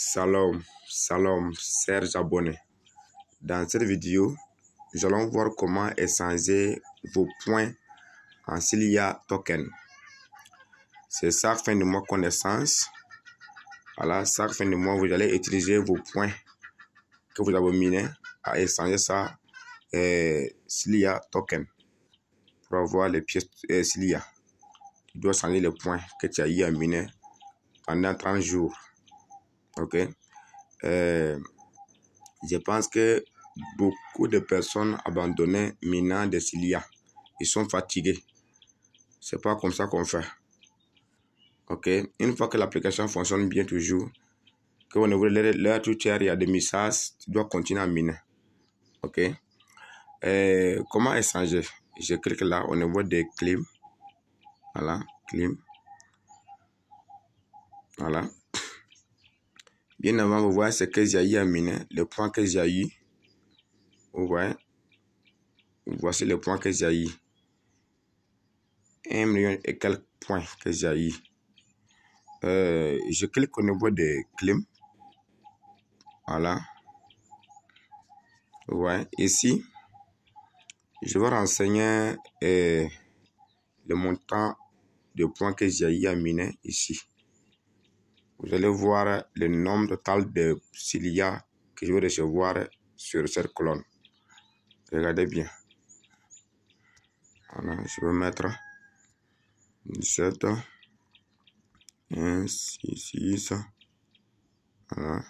Salam, chers abonnés. Dans cette vidéo, nous allons voir comment échanger vos points en Cilia Token. C'est chaque fin de mois connaissance. Voilà, chaque fin de mois, vous allez utiliser vos points que vous avez minés à échanger ça Cilia Token pour avoir les pièces Cilia. Tu dois changer les points que tu as eu à miner pendant 30 jours. Ok. Je pense que beaucoup de personnes abandonnent minant des Cilia. Ils sont fatigués. C'est pas comme ça qu'on fait. Ok. Une fois que l'application fonctionne bien toujours, que au niveau de l'air tout tiers, il y a des messages, tu dois continuer à miner. Ok. Comment échanger? Je clique là au niveau des clims. Voilà, clim. Voilà. Bien avant, vous voyez ce que j'ai eu à miner, le point que j'ai eu. Vous voyez? Voici le point que j'ai eu. 1 million et quelques points que j'ai eu. Je clique au niveau des clims. Voilà. Vous voyez? Ici, je vais renseigner le montant de points que j'ai eu à miner ici. Vous allez voir le nombre total de Cilia que je vais recevoir sur cette colonne. Regardez bien. Voilà, je vais mettre 17, 1, 6, voilà.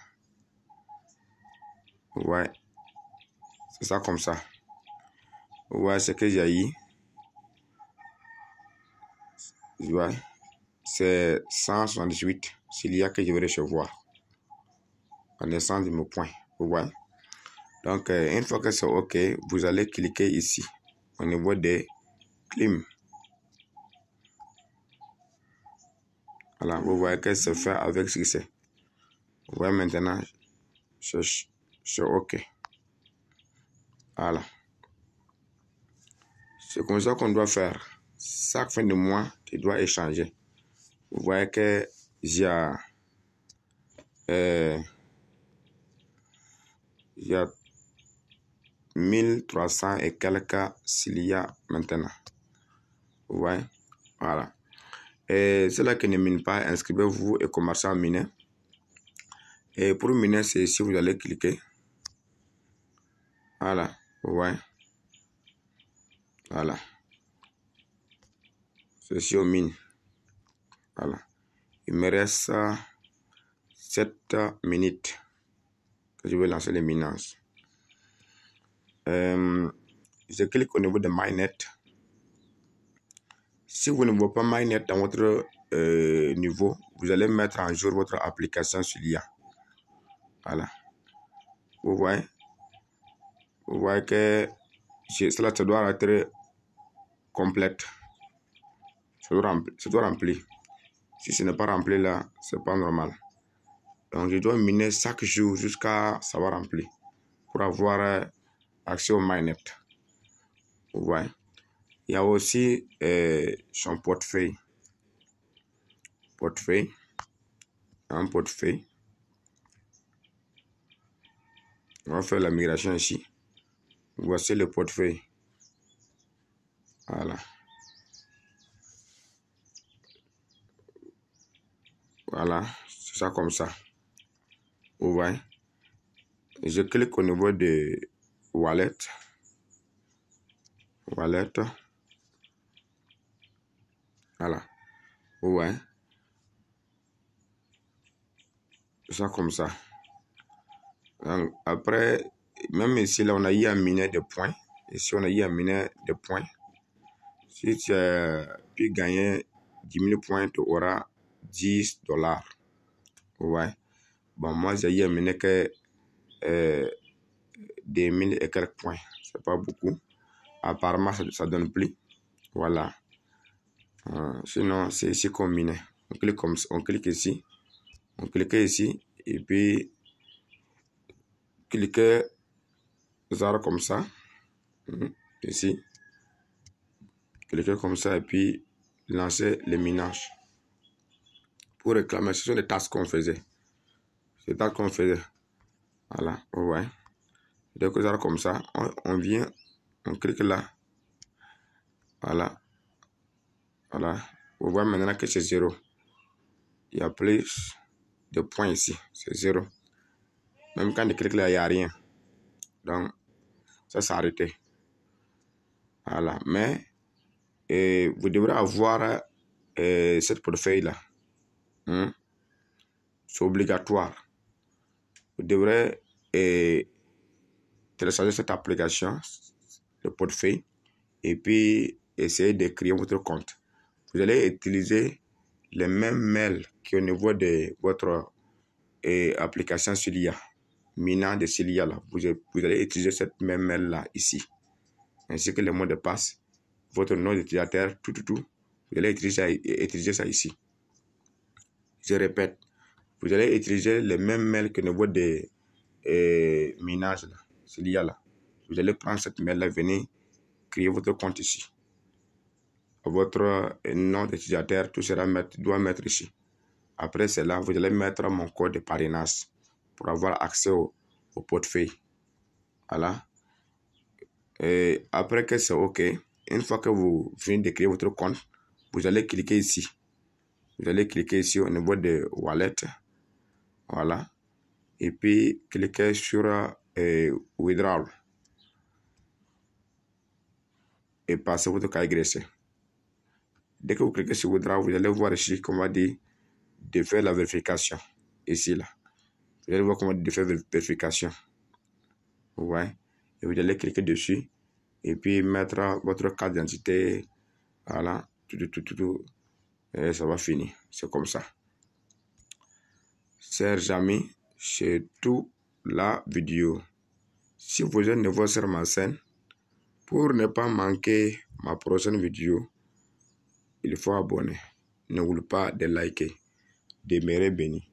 Ouais, c'est ça comme ça. Ouais, ce que j'ai eu. Ouais, c'est 178 Cilia que je vais recevoir en naissance de mes points. Ouais. Donc, une fois que c'est OK, vous allez cliquer ici au niveau des clims. Voilà, vous voyez que c'est fait avec succès. Vous voyez maintenant, c'est OK. Voilà. C'est comme ça qu'on doit faire. Chaque fin de mois, tu dois échanger. Vous voyez que il y a 1300 et quelques Cilia maintenant. Vous voyez? Voilà. Et ceux-là qui ne minent pas, inscrivez-vous et commencez à miner. Et pour miner, c'est ici, vous allez cliquer. Voilà. Vous voyez? Voilà. C'est ici au mine. Voilà. Il me reste 7 minutes que je vais lancer les minages. Je clique au niveau de MyNet. Si vous ne voyez pas MyNet dans votre niveau, vous allez mettre en jour votre application Cilia. Voilà. Vous voyez? Vous voyez que cela ça doit être complète. Ça doit remplir. Si ce n'est pas rempli là, c'est pas normal. Donc je dois miner chaque jour jusqu'à ça va remplir pour avoir accès au MyNet. Vous voyez? Il y a aussi son portefeuille. Un portefeuille. On va faire la migration ici. Voici le portefeuille. Voilà. Voilà. C'est ça comme ça. Vous voyez? Je clique au niveau de Wallet. Voilà. Vous voyez? C'est ça comme ça. Donc, après, même ici, là, on a eu à miner des points. Ici, on a eu à miner des points. Si tu as pu gagner 10 000 points, tu auras $10. Ouais. Bon, moi, j'ai eu à miner que des 1000 et quelques points. C'est pas beaucoup. Apparemment, ça donne plus. Voilà. Sinon, c'est ici qu'on mine. On clique ici. On clique ici. Et puis, cliquez comme ça. Ici. Cliquez comme ça et puis lancer le minage. Pour réclamer, ce sont les tâches qu'on faisait. C'est qu'on faisait. Voilà, vous voyez. Dès que ça comme ça, on vient, on clique là. Voilà. Voilà. Vous voyez maintenant que c'est 0. Il y a plus de points ici. C'est 0. Même quand je clique là, il n'y a rien. Donc, ça s'est arrêté. Voilà. Mais, vous devrez avoir cette portefeuille-là. C'est obligatoire. Vous devrez télécharger cette application, le portefeuille, et puis essayer de créer votre compte. Vous allez utiliser les mêmes mails qui au niveau de votre application Cylia, Mina de Cylia là. Vous allez utiliser cette même mail là ici, ainsi que le mot de passe, votre nom d'utilisateur, tout. Vous allez utiliser ça ici. Je répète, vous allez utiliser les mêmes mails que au niveau de Minage là, Cylia là. Vous allez prendre cette mail là, venir créer votre compte ici. Votre nom d'utilisateur, tout sera doit mettre ici. Après cela, vous allez mettre mon code de parrainage pour avoir accès au portefeuille. Voilà. Et après que c'est OK, une fois que vous venez de créer votre compte, vous allez cliquer ici. Vous allez cliquer ici au niveau de Wallet. Voilà. Et puis, cliquez sur Withdrawal. Et passez votre carte graissée. Dès que vous cliquez sur Withdrawal, vous allez voir ici, comme on va dire, de faire la vérification. Ici, là. Vous allez voir comment de faire vérification. Vous voyez? Et vous allez cliquer dessus. Et puis mettre votre carte d'identité. Voilà. Tout. Et ça va finir. C'est comme ça. Chers amis, c'est tout la vidéo. Si vous êtes nouveau sur ma chaîne, pour ne pas manquer ma prochaine vidéo, il faut abonner. N'oubliez pas de liker. Demeurez bénis.